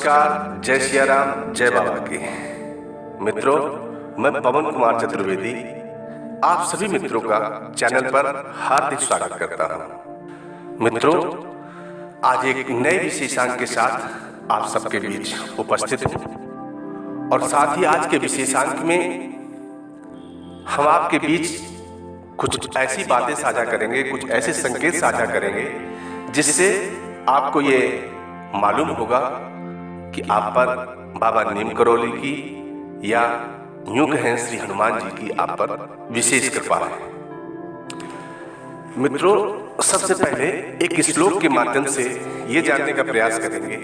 नमस्कार, जय सिया राम, जय बाबा की। मित्रों, मैं पवन कुमार चतुर्वेदी आप सभी मित्रों का चैनल पर हार्दिक स्वागत करता हूं। मित्रों, आज एक नए विशेषांक के साथ आप सबके बीच उपस्थित हूं और साथ ही आज के विशेषांक में हम आपके बीच कुछ ऐसी बातें साझा करेंगे, कुछ ऐसे संकेत साझा करेंगे जिससे आपको ये मालूम होगा कि आप पर बाबा नीम करोली की या यूं कहें श्री हनुमान जी की आप पर विशेष कृपा है। मित्रों, सबसे पहले एक श्लोक के माध्यम से ये जानने का प्रयास करेंगे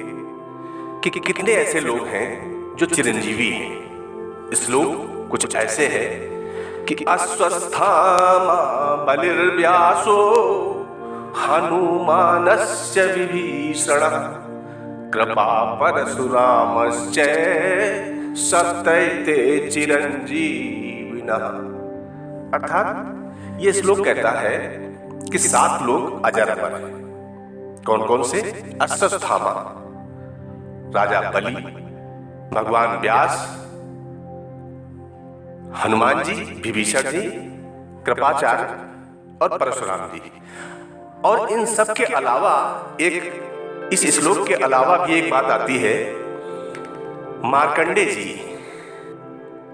कि कितने ऐसे लोग हैं जो चिरंजीवी हैं। श्लोक कुछ ऐसे है कि अस्वस्थामा बलिर्व्यासो हनुमानस्य विभीषणः कृपा परशुरामश्च सत्यते चिरंजीविनः। अर्थात ये श्लोक कहता है कि 7 लोग अजर अमर हैं। कौन कौन से? अश्वत्थामा, राजा बलि, भगवान व्यास, हनुमान जी, विभीषण जी, कृपाचार्य और परशुराम जी। और इन सब के अलावा इस श्लोक के अलावा भी एक बात आती है, मार्कंडे जी,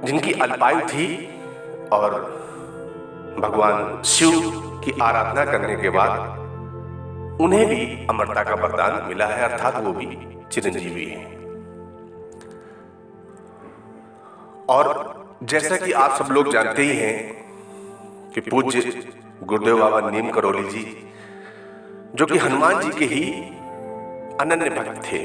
जिनकी अल्पायु थी और भगवान शिव की आराधना करने के बाद उन्हें भी अमरता का वरदान मिला है, अर्थात वो भी चिरंजीवी हैं। और जैसा कि आप सब लोग जानते ही हैं कि पूज्य गुरुदेव बाबा नीम करोली जी, जो कि हनुमान जी के ही अनन्य भक्त थे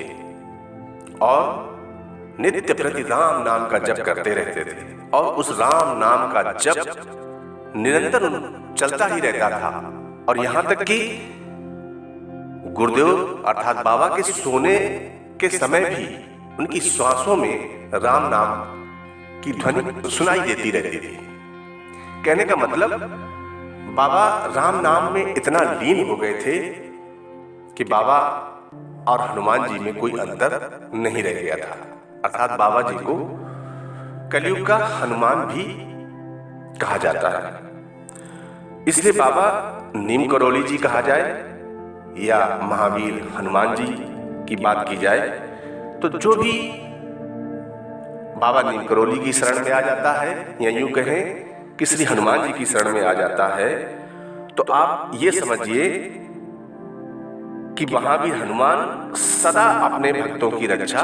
और नित्य प्रति राम नाम का जप करते रहते थे और उस राम नाम का जप निरंतर चलता ही रहता था। और यहां तक कि गुरुदेव अर्थात बाबा के सोने के समय भी उनकी श्वासों में राम नाम की ध्वनि सुनाई देती रहती थी। कहने का मतलब, बाबा राम नाम में इतना लीन हो गए थे कि बाबा और हनुमान जी में कोई अंतर नहीं रह गया था। अर्थात बाबा जी को कलयुग का हनुमान भी कहा जाता है। इसलिए बाबा नीम करोली जी कहा जाए या महावीर हनुमान जी की बात की जाए, तो जो भी बाबा नीम करोली की शरण में आ जाता है या यूं कहें कि श्री हनुमान जी की शरण में आ जाता है, तो आप ये समझिए कि वहां भी हनुमान सदा अपने भक्तों की रक्षा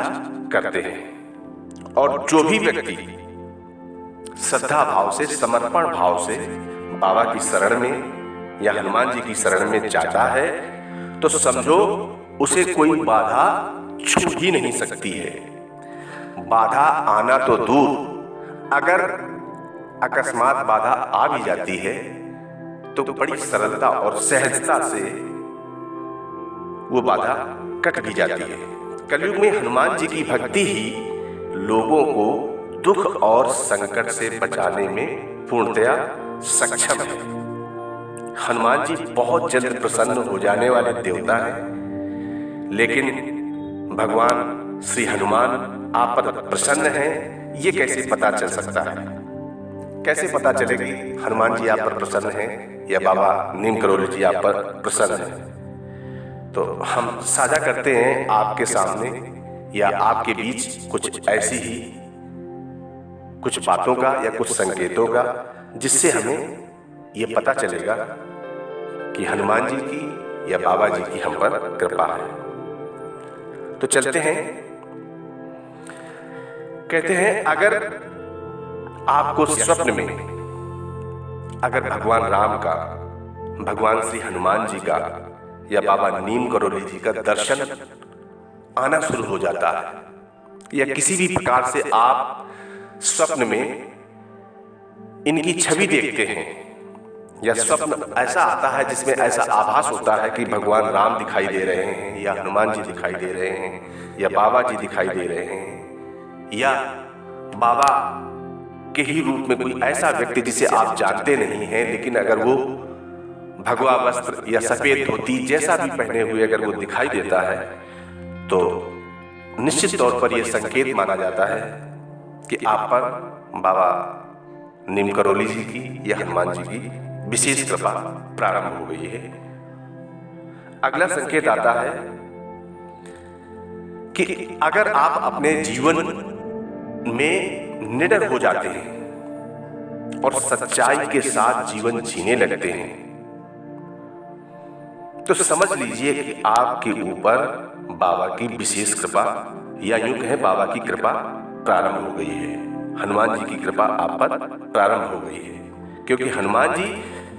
करते हैं। और जो भी व्यक्ति श्रद्धा भाव से, समर्पण भाव से बाबा की शरण में या हनुमान जी की शरण में जाता है, तो समझो उसे कोई बाधा छू ही नहीं सकती है। बाधा आना तो दूर, अगर अकस्मात बाधा आ भी जाती है तो बड़ी सरलता और सहजता से वो बाधा कट भी जाती है। कलयुग में हनुमान जी की भक्ति ही लोगों को दुख और संकट से बचाने में पूर्णतया सक्षम है। हनुमान जी बहुत जल्द प्रसन्न हो जाने वाले देवता हैं, लेकिन भगवान श्री हनुमान आप पर प्रसन्न हैं, ये कैसे पता चल सकता है? कैसे पता चलेगी हनुमान जी आप पर प्रसन्न हैं या बाबा नीम करोली जी आप पर प्रसन्न हैं? तो हम साझा करते हैं आपके सामने या आपके बीच कुछ ऐसी ही कुछ बातों का या कुछ संकेतों का, जिससे हमें ये पता चलेगा कि हनुमान जी की या बाबा जी की हम पर कृपा है। तो चलते हैं। कहते हैं, अगर आपको स्वप्न में अगर भगवान राम का, भगवान श्री हनुमान जी का या बाबा नीम करोली जी का दर्शन आना शुरू हो जाता है या किसी भी प्रकार से आप स्वप्न में इनकी छवि देखते हैं या स्वप्न ऐसा आता है जिसमें ऐसा आभास होता है कि भगवान राम दिखाई दे रहे हैं या हनुमान जी दिखाई दे रहे हैं या बाबा जी दिखाई दे रहे हैं या बाबा के ही रूप में कोई ऐसा व्यक्ति जिसे आप जानते नहीं हैं, लेकिन अगर वो भगवा वस्त्र या सफेद धोती जैसा भी पहने हुए अगर वो दिखाई देता है, तो निश्चित तौर पर यह संकेत माना जाता है कि आप पर बाबा नीम करौली जी की या हनुमान जी की विशेष कृपा प्रारंभ हो गई है। अगला संकेत आता है कि अगर आप अपने जीवन में निडर हो जाते हैं और सच्चाई के साथ जीवन जीने लगते हैं तो समझ लीजिए कि आपके ऊपर बाबा की विशेष कृपा या यूं कहें बाबा की कृपा प्रारंभ हो गई है। हनुमान जी की कृपा आप पर प्रारंभ हो गई है, क्योंकि हनुमान जी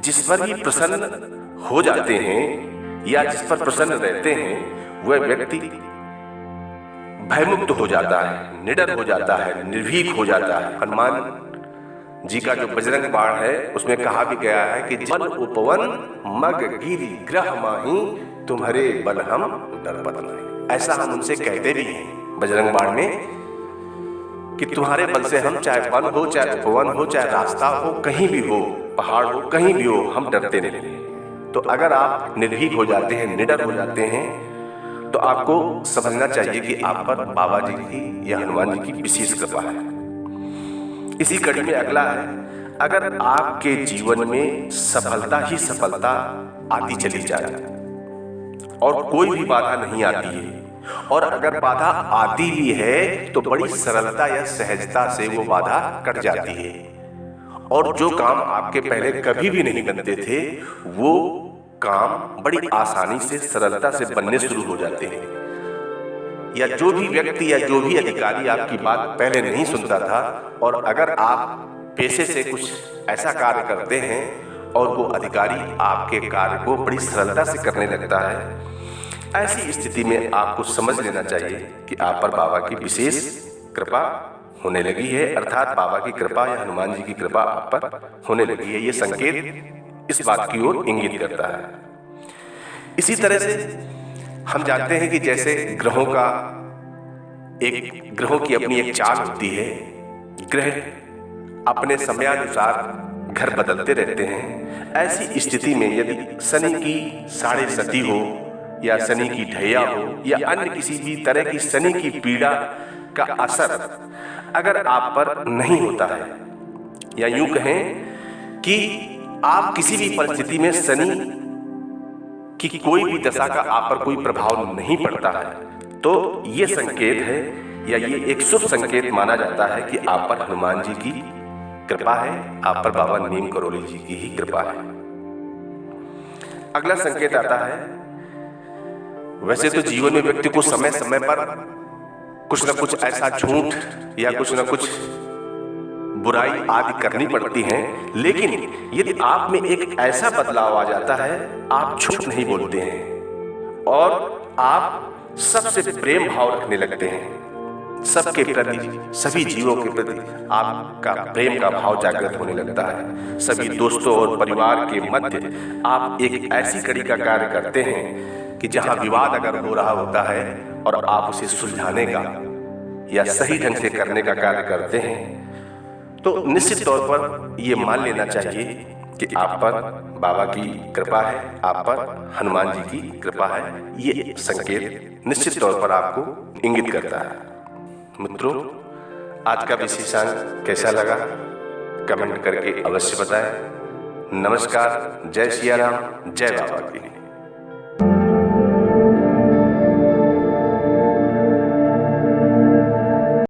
जिस पर भी प्रसन्न हो जाते हैं या जिस पर प्रसन्न रहते हैं वह व्यक्ति भयमुक्त हो जाता है, निडर हो जाता है, निर्भीक हो जाता है। हनुमान जी का जो बजरंग बाण है उसमें कहा भी गया है कि जन उपवन मग गिरि ग्रह माही तुम्हारे बल हम डरपत नहीं। ऐसा हम उनसे कहते भी हैं बजरंग बाण में कि तुम्हारे बल से हम, चाहे वन हो, चाहे उपवन हो, चाहे रास्ता हो, कहीं भी हो, पहाड़ हो, कहीं भी हो, हम डरते नहीं। तो अगर आप निर्भीक हो जाते हैं, निडर हो जाते हैं, तो आपको समझना चाहिए कि आप पर बाबा जी की या हनुमान जी की विशेष कृपा है। इसी कड़ी में अगला है, अगर आपके जीवन में सफलता ही सफलता आती चली जाए और कोई भी बाधा नहीं आती है, और अगर बाधा आती भी है तो बड़ी सरलता या सहजता से वो बाधा कट जाती है, और जो काम आपके पहले कभी भी नहीं बनते थे वो काम बड़ी आसानी से, सरलता से बनने शुरू हो जाते हैं, या जो भी व्यक्ति या जो भी अधिकारी आपकी बात पहले नहीं सुनता था और अगर आप पेशे से कुछ ऐसा कार्य करते हैं और वो अधिकारी आपके कार्य को बड़ी सरलता से करने लगता है, ऐसी स्थिति में आपको समझ लेना चाहिए कि आप पर बाबा की विशेष कृपा होने लगी है, अर्थात बाबा की कृपा या हनुमान जी की कृपा आप पर होने लगी है। ये संकेत इस बात की ओर इंगित करता है। इसी तरह से हम जानते हैं कि जैसे ग्रहों की अपनी एक चाल होती है, ग्रह अपने समयानुसार घर बदलते रहते हैं। ऐसी स्थिति में यदि शनि की साढ़े सती हो या शनि की ढैया हो या अन्य किसी भी तरह की शनि की पीड़ा का असर अगर आप पर नहीं होता है, या यूं कहें कि आप किसी भी परिस्थिति में शनि कि कोई भी दशा का आप पर कोई प्रभाव नहीं पड़ता है, तो ये संकेत है या ये एक शुभ संकेत माना जाता है कि आप पर हनुमान जी की कृपा है, आप पर बाबा नीम करौली जी की ही कृपा है। अगला संकेत आता है, वैसे तो जीवन में व्यक्ति को समय समय पर कुछ न कुछ ऐसा झूठ या कुछ न कुछ बुराई आदि करनी पड़ती है, लेकिन यदि आप में एक ऐसा बदलाव आ जाता है, आप झूठ नहीं बोलते हैं और आप सबसे प्रेम भाव रखने लगते हैं, सबके प्रति, सभी जीवों के प्रति आपका प्रेम का भाव जागृत होने लगता है। सभी दोस्तों और परिवार के मध्य आप एक ऐसी कड़ी का कार्य करते हैं कि जहां विवाद अगर हो रहा होता है और आप उसे सुलझाने का या सही ढंग से करने का कार्य करते हैं, तो निश्चित तौर पर यह मान लेना चाहिए कि आप पर बाबा की कृपा है, आप पर हनुमान जी की कृपा है। ये संकेत निश्चित तौर पर आपको इंगित करता है। मित्रों, आज का विशेषांक कैसा लगा कमेंट करके अवश्य बताएं। नमस्कार, जय सिया राम, जय बाबा की।